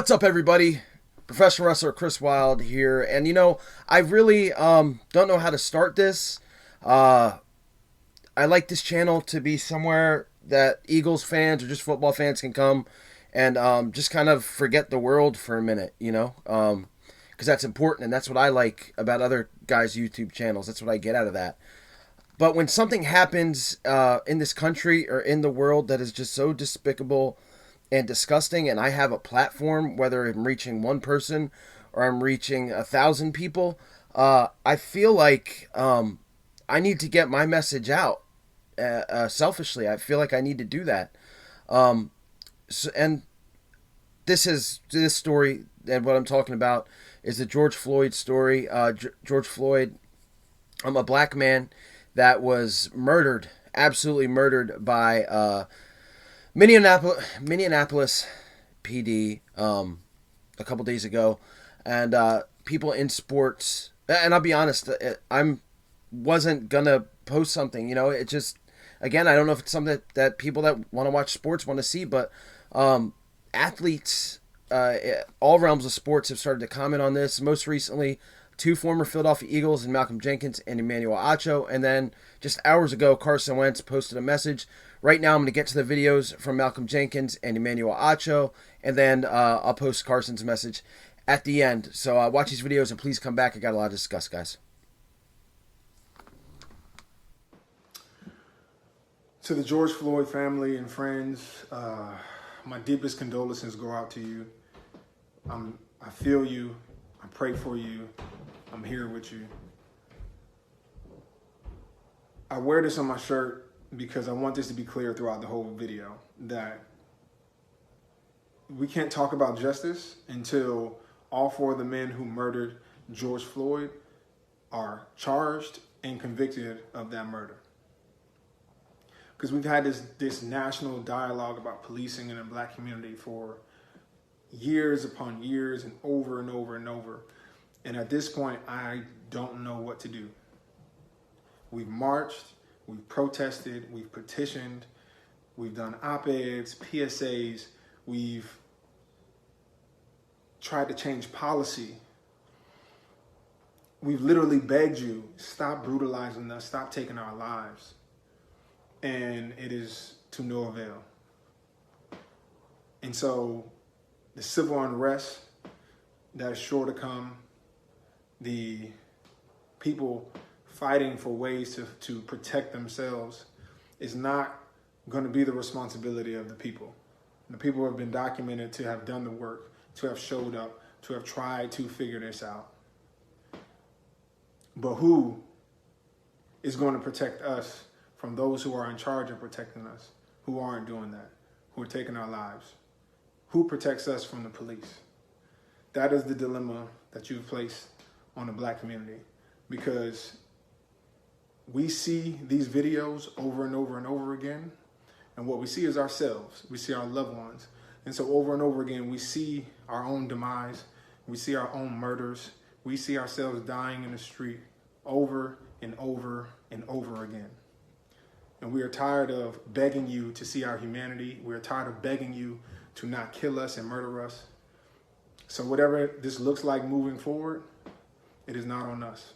What's up, everybody? Professional wrestler Chris Wilde here, and I really don't know how to start this. I like this channel to be somewhere that Eagles fans or just football fans can come and just kind of forget the world for a minute, because that's important, and that's what I like about other guys' YouTube channels. That's what I get out of that. But when something happens in this country or in the world that is just so despicable and disgusting, and I have a platform, whether I'm reaching one person or I'm reaching 1,000 people, I feel like I need to get my message out. Selfishly, I feel like I need to do that. And this story, and what I'm talking about is the George Floyd story. George Floyd, a black man that was murdered, absolutely murdered by Minneapolis PD a couple days ago, and people in sports. And I'll be honest, wasn't gonna post something. It just, again, I don't know if it's something that people that want to watch sports want to see, but athletes, all realms of sports have started to comment on this. Most recently, two former Philadelphia Eagles and Malcolm Jenkins and Emmanuel Acho, and then just hours ago, Carson Wentz posted a message. Right now, I'm going to get to the videos from Malcolm Jenkins and Emmanuel Acho, and then I'll post Carson's message at the end. So watch these videos and please come back. I got a lot to discuss, guys. To the George Floyd family and friends, my deepest condolences go out to you. I feel you. I pray for you. I'm here with you. I wear this on my shirt because I want this to be clear throughout the whole video, that we can't talk about justice until all four of the men who murdered George Floyd are charged and convicted of that murder. Because we've had this national dialogue about policing in the black community for years upon years and over and over and over. And at this point, I don't know what to do. We've marched, we've protested, we've petitioned, we've done op-eds, PSAs, we've tried to change policy. We've literally begged you, stop brutalizing us, stop taking our lives. And it is to no avail. And so the civil unrest that is sure to come, the people fighting for ways to protect themselves, is not going to be the responsibility of the people. The people have been documented to have done the work, to have showed up, to have tried to figure this out. But who is going to protect us from those who are in charge of protecting us, who aren't doing that, who are taking our lives? Who protects us from the police? That is the dilemma that you've placed on the black community, because we see these videos over and over and over again, and what we see is ourselves. We see our loved ones. And so over and over again, we see our own demise. We see our own murders. We see ourselves dying in the street over and over and over again. And we are tired of begging you to see our humanity. We are tired of begging you to not kill us and murder us. So whatever this looks like moving forward, it is not on us,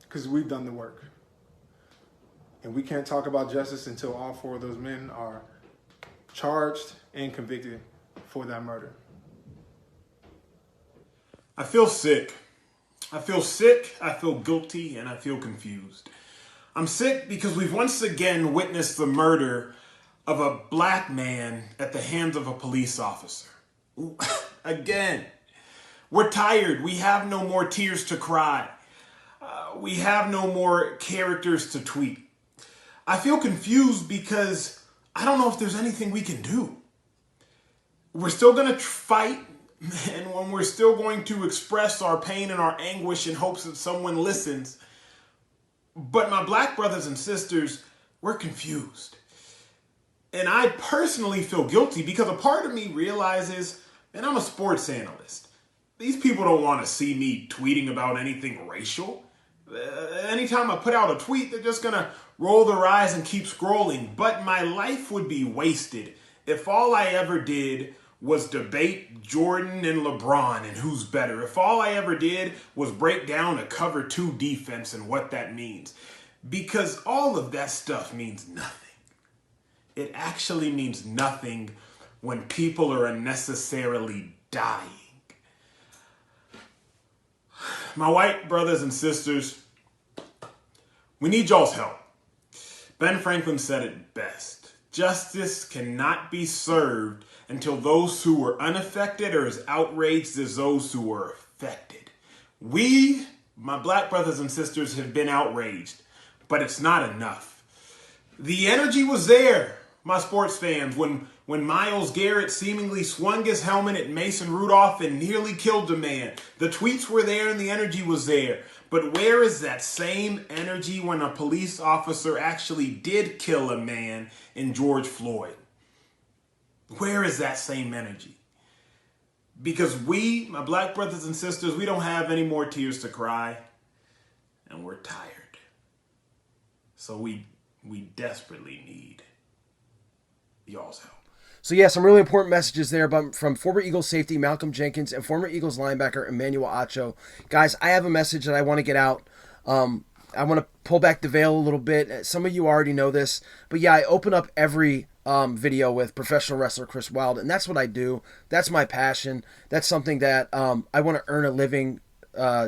because we've done the work. And we can't talk about justice until all four of those men are charged and convicted for that murder. I feel sick. I feel guilty, and I feel confused. I'm sick because we've once again witnessed the murder of a black man at the hands of a police officer. Again, we're tired. We have no more tears to cry. We have no more characters to tweet. I feel confused because I don't know if there's anything we can do. We're still going to fight, and when we're still going to express our pain and our anguish in hopes that someone listens. But my black brothers and sisters, we're confused. And I personally feel guilty because a part of me realizes, man, I'm a sports analyst. These people don't want to see me tweeting about anything racial. Anytime I put out a tweet, they're just going to roll their eyes and keep scrolling. But my life would be wasted if all I ever did was debate Jordan and LeBron and who's better. If all I ever did was break down a cover 2 defense and what that means. Because all of that stuff means nothing. It actually means nothing when people are unnecessarily dying. My white brothers and sisters, we need y'all's help. Ben Franklin said it best. Justice cannot be served until those who were unaffected are as outraged as those who were affected. We, my black brothers and sisters, have been outraged, but it's not enough. The energy was there, my sports fans, when Myles Garrett seemingly swung his helmet at Mason Rudolph and nearly killed a man. The tweets were there and the energy was there. But where is that same energy when a police officer actually did kill a man in George Floyd? Where is that same energy? Because we, my black brothers and sisters, we don't have any more tears to cry, and we're tired. So we desperately need y'all's help. So yeah, some really important messages there from former Eagles safety Malcolm Jenkins and former Eagles linebacker Emmanuel Acho. Guys, I have a message that I want to get out. I want to pull back the veil a little bit. Some of you already know this, but yeah, I open up every video with professional wrestler Chris Wilde, and that's what I do. That's my passion. That's something that I want to earn a living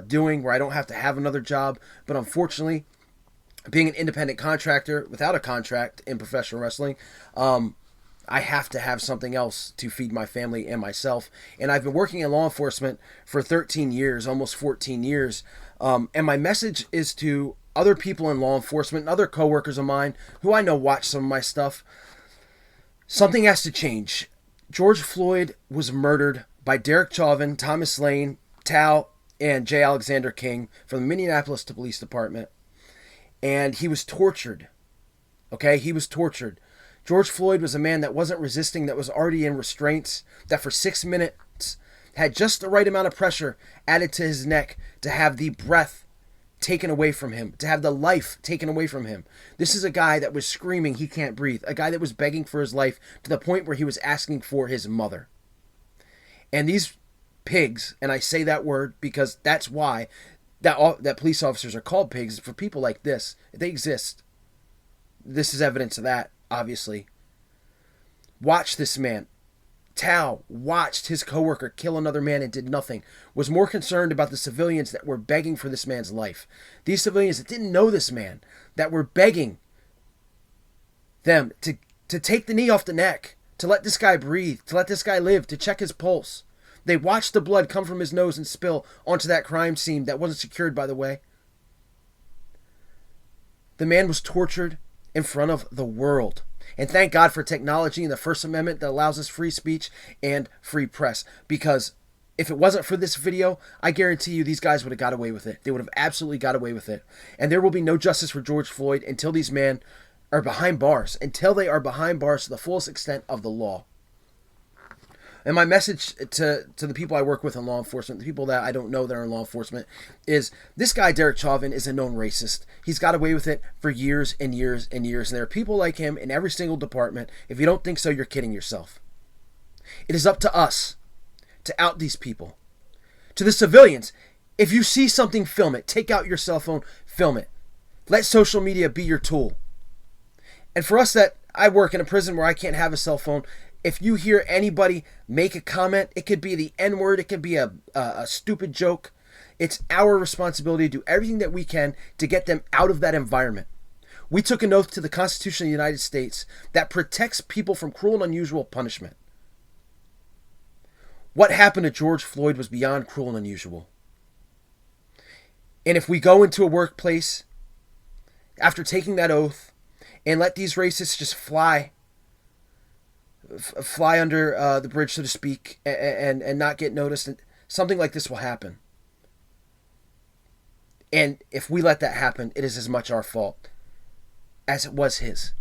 doing, where I don't have to have another job. But unfortunately, being an independent contractor without a contract in professional wrestling, I have to have something else to feed my family and myself. And I've been working in law enforcement for 13 years, almost 14 years. And my message is to other people in law enforcement and other coworkers of mine who I know watch some of my stuff. Something has to change. George Floyd was murdered by Derek Chauvin, Thomas Lane, Tal, and J. Alexander King from the Minneapolis Police Department. And he was tortured. Okay, he was tortured. George Floyd was a man that wasn't resisting, that was already in restraints, that for 6 minutes had just the right amount of pressure added to his neck to have the breath taken away from him, to have the life taken away from him. This is a guy that was screaming he can't breathe, a guy that was begging for his life to the point where he was asking for his mother. And these pigs, and I say that word because that's why that police officers are called pigs, for people like this. They exist. This is evidence of that. Obviously, watch this man. Tal watched his coworker kill another man and did nothing. Was more concerned about the civilians that were begging for this man's life. These civilians that didn't know this man, that were begging them to take the knee off the neck, to let this guy breathe, to let this guy live, to check his pulse. They watched the blood come from his nose and spill onto that crime scene that wasn't secured, by the way. The man was tortured in front of the world. And thank God for technology and the First Amendment that allows us free speech and free press. Because if it wasn't for this video, I guarantee you these guys would have got away with it. They would have absolutely got away with it. And there will be no justice for George Floyd until these men are behind bars. Until they are behind bars to the fullest extent of the law. And my message to the people I work with in law enforcement, the people that I don't know that are in law enforcement, is this guy, Derek Chauvin, is a known racist. He's got away with it for years and years and years. And there are people like him in every single department. If you don't think so, you're kidding yourself. It is up to us to out these people. To the civilians, if you see something, film it. Take out your cell phone, film it. Let social media be your tool. And for us that I work in a prison where I can't have a cell phone, if you hear anybody make a comment, it could be the N-word, it could be a stupid joke. It's our responsibility to do everything that we can to get them out of that environment. We took an oath to the Constitution of the United States that protects people from cruel and unusual punishment. What happened to George Floyd was beyond cruel and unusual. And if we go into a workplace after taking that oath and let these racists just fly under the bridge, so to speak, and not get noticed, and something like this will happen. And if we let that happen, it is as much our fault as it was his.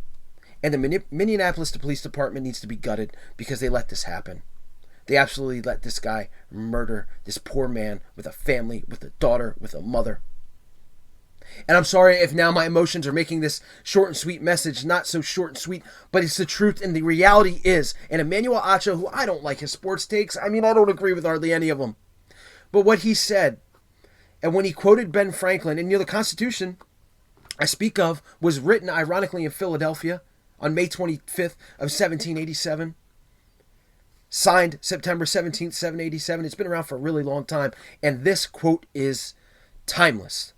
And the Minneapolis Police Department needs to be gutted because they let this happen. They absolutely let this guy murder this poor man with a family, with a daughter, with a mother. And I'm sorry if now my emotions are making this short and sweet message not so short and sweet, but it's the truth, and the reality is, and Emmanuel Acho, who I don't like his sports takes, I mean, I don't agree with hardly any of them, but what he said, and when he quoted Ben Franklin, and the Constitution I speak of was written, ironically, in Philadelphia on May 25th of 1787, signed September 17th, 1787. It's been around for a really long time, and this quote is timeless.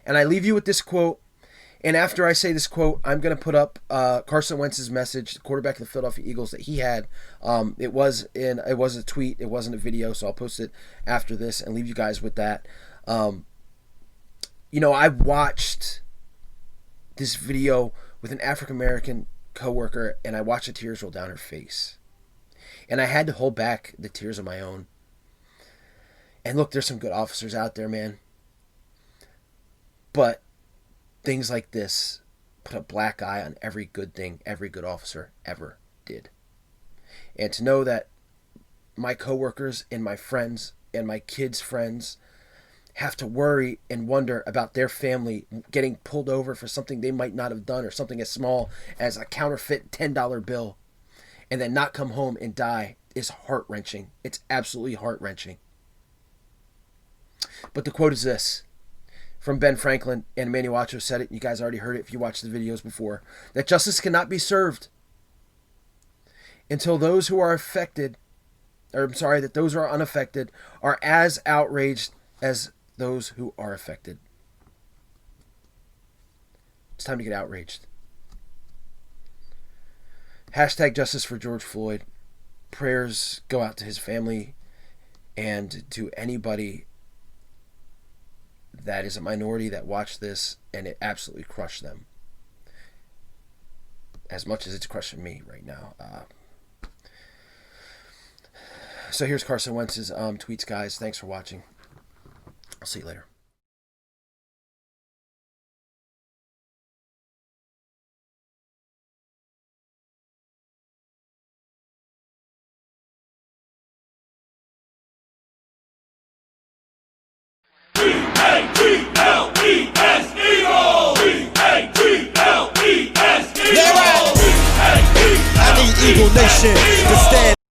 And I leave you with this quote, and after I say this quote, I'm going to put up Carson Wentz's message, the quarterback of the Philadelphia Eagles, that he had. It was a tweet, it wasn't a video, so I'll post it after this and leave you guys with that. I watched this video with an African-American coworker, and I watched the tears roll down her face. And I had to hold back the tears of my own. And look, there's some good officers out there, man. But things like this put a black eye on every good thing every good officer ever did. And to know that my coworkers and my friends and my kids' friends have to worry and wonder about their family getting pulled over for something they might not have done, or something as small as a counterfeit $10 bill, and then not come home and die, is heart-wrenching. It's absolutely heart-wrenching. But the quote is this, from Ben Franklin, and Emmanuel Acho said it. You guys already heard it if you watched the videos before. That justice cannot be served until those who are affected, that those who are unaffected are as outraged as those who are affected. It's time to get outraged. Hashtag justice for George Floyd. Prayers go out to his family and to anybody that is a minority that watched this, and it absolutely crushed them. As much as it's crushing me right now. So here's Carson Wentz's tweets, guys. Thanks for watching. I'll see you later.